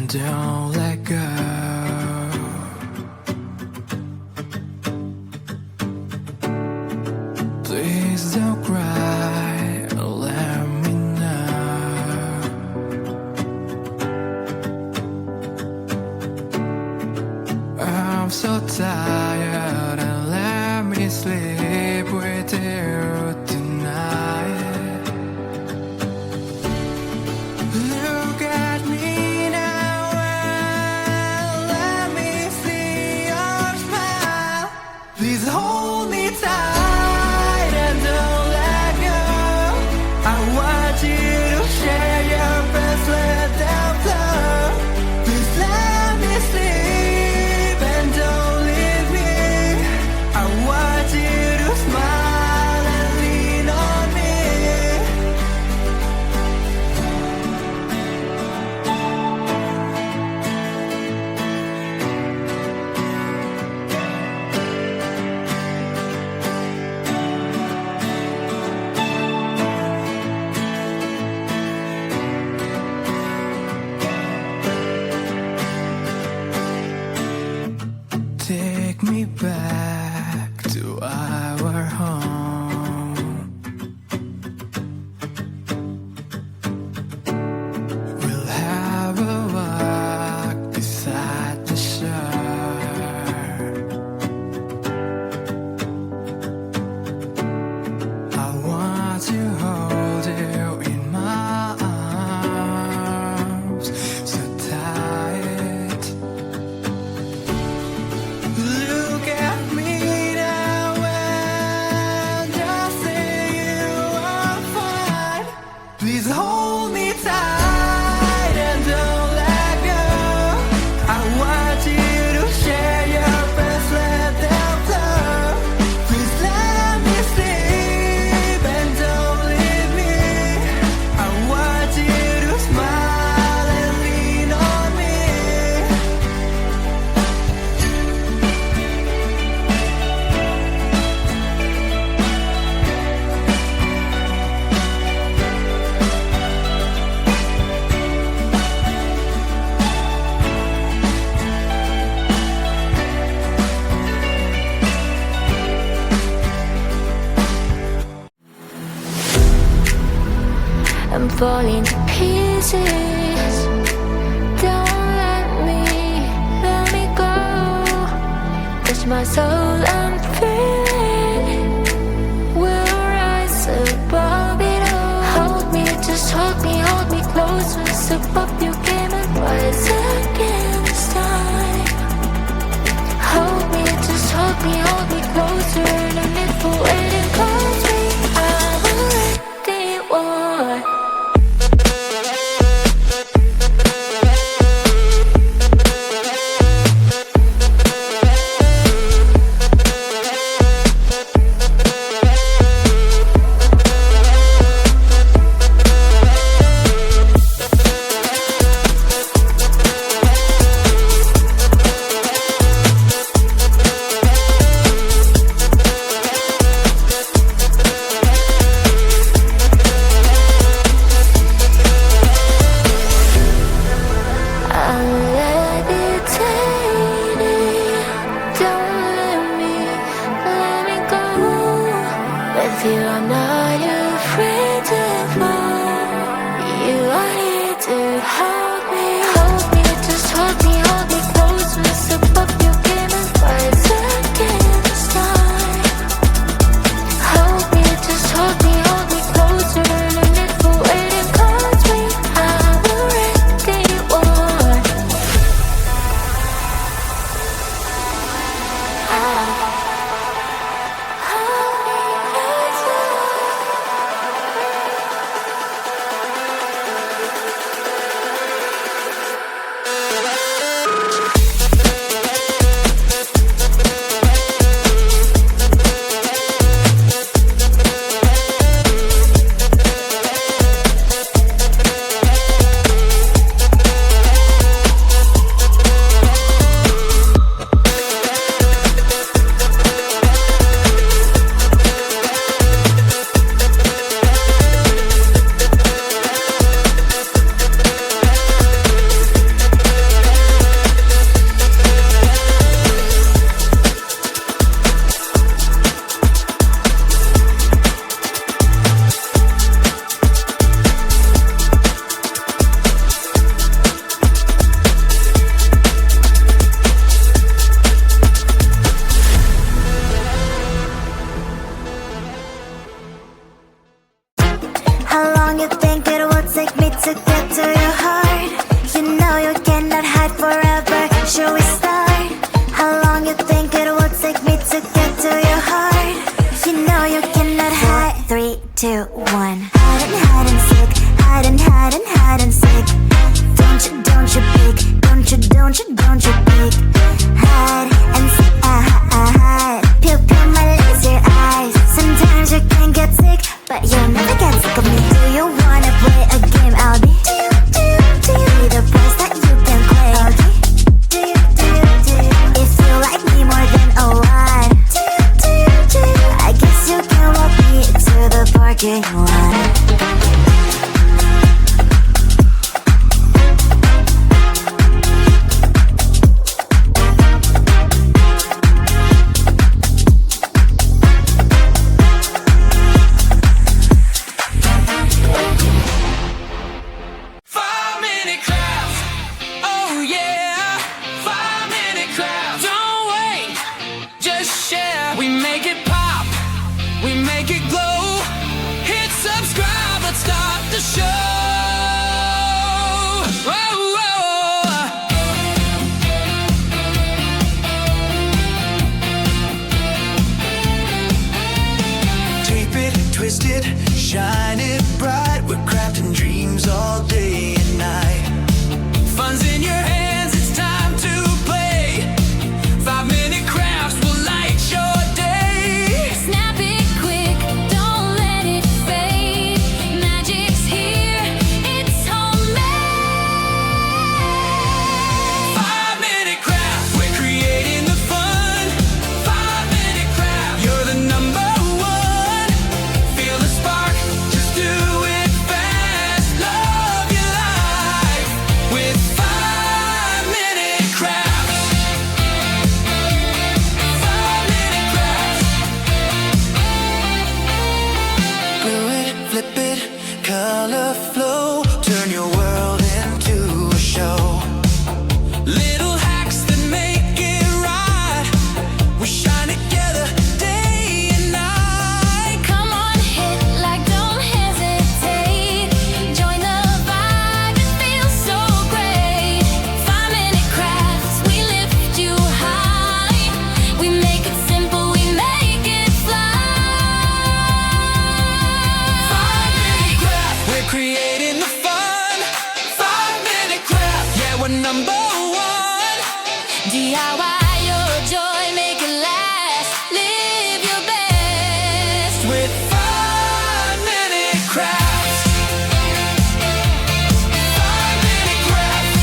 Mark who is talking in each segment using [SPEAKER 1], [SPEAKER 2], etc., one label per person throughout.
[SPEAKER 1] don't let go. Please don't cry, let me know. I'm so tired and let me sleep with you tonight. Look at me now and let me see your smile. Please hold me tight and don't let go. I want you to share your best, let them flow. Please let me sleep and don't leave me. I want you to smile and lean on me. Take me back to our home. We'll have a walk beside the shore. I want to hold you in my arms so tight. Look at me now and just say you are fine. Please hold me tight and don't let go. I want you to share your best, let them flow. Please let me sleep and don't leave me. I want you to smile and lean on me.
[SPEAKER 2] I'm falling to pieces. Don't let me go. Touch my soul, I'm feeling. We'll rise above it all. Hold me, just hold me closer. Step up your game and rise against time. Hold me, just hold me closer. Let me fall and close me. I'm already one.
[SPEAKER 1] in the fun. 5-minute craft, yeah, we're number one.
[SPEAKER 2] DIY your joy, make it last. Live your best
[SPEAKER 1] With 5-minute crafts. 5-minute crafts.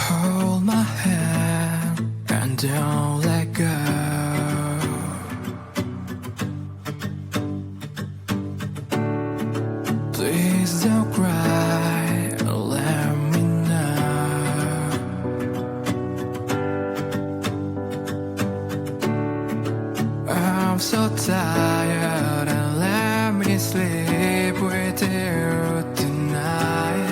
[SPEAKER 1] Hold my hand and don't let go. Please don't cry, let me know. I'm so tired and let me sleep with you tonight.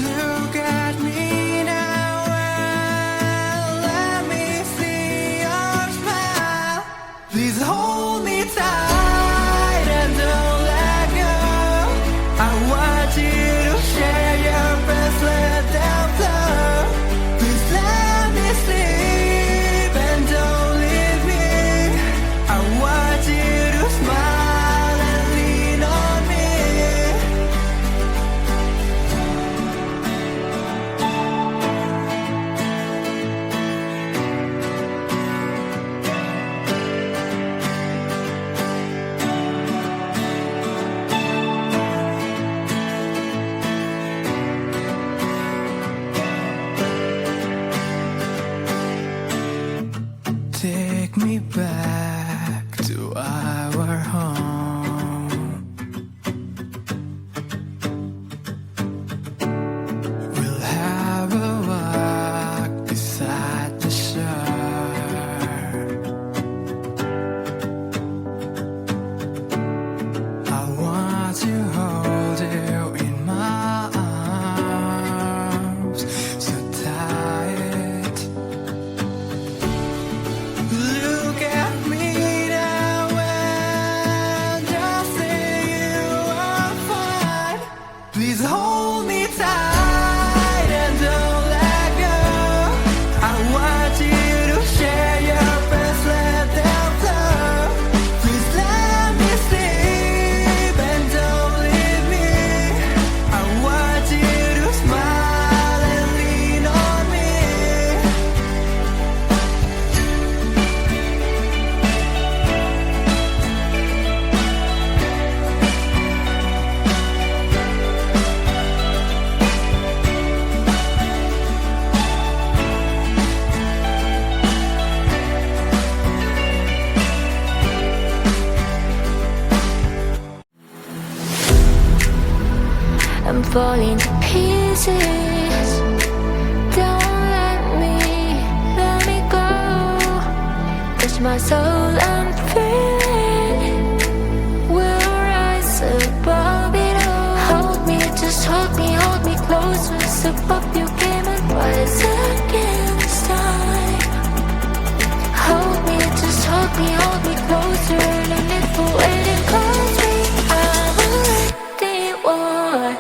[SPEAKER 1] Look at me now and let me see your smile. Please hold me tight and don't let go. I want you to share your best, let them flow. Please let me sleep and don't leave me. I want you to smile and lean on me. Take me back to our home. We'll have a walk beside the shore. I want to hold you in my arms so tight. Look at me now and just say you are fine. Please hold me tight and don't let go. I want you to share your best, let them flow. Please let me sleep and don't leave me. I want you to smile and lean on me.
[SPEAKER 2] I'm falling to pieces. Don't let me go. Touch my soul, I'm feeling. We'll rise above it all. Hold me, just hold me closer. Step up your game and rise against time. Hold me, just hold me closer. No need for waiting, 'cause I'm already one.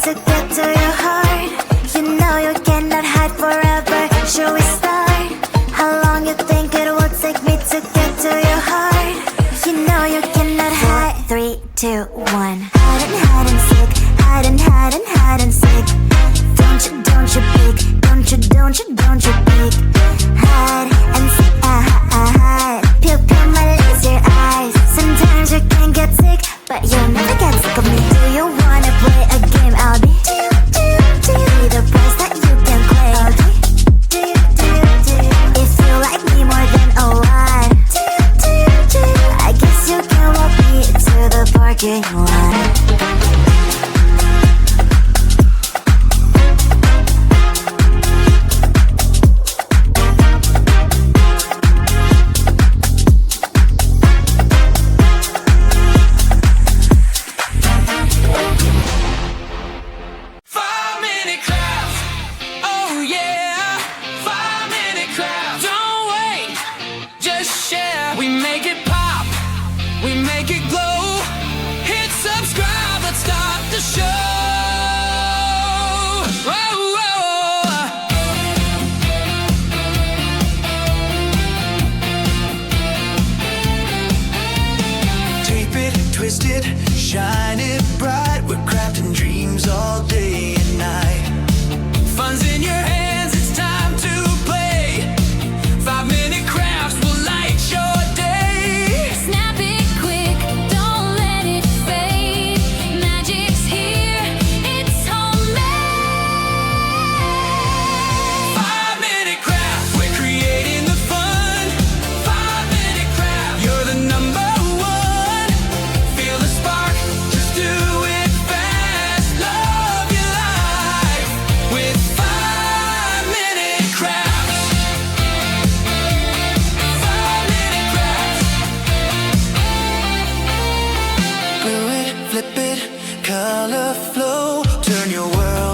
[SPEAKER 3] to get to your heart. You know you cannot hide forever. Should we start? How long you think it will take me to get to your heart? You know you cannot hide. 3, 2, 1. Hide and seek. Hide and seek. Don't you peek. Don't you peek. Hide and seek. Hide. Pupil my laser eyes. Sometimes you can get sick, but you'll never get sick of me. Do you wanna play a game? I'll be the price that you can claim. If you like me more than a lot, I guess you can walk me to the parking lot.
[SPEAKER 1] We make it pop, we make it glow. Hit subscribe, let's start the show. Whoa, whoa. Tape it, twist it, shine it bright. We're crafting dreams all day and night. Fun's in your hands, it's time to play. 5-minute crafts will light your color flow, turn your world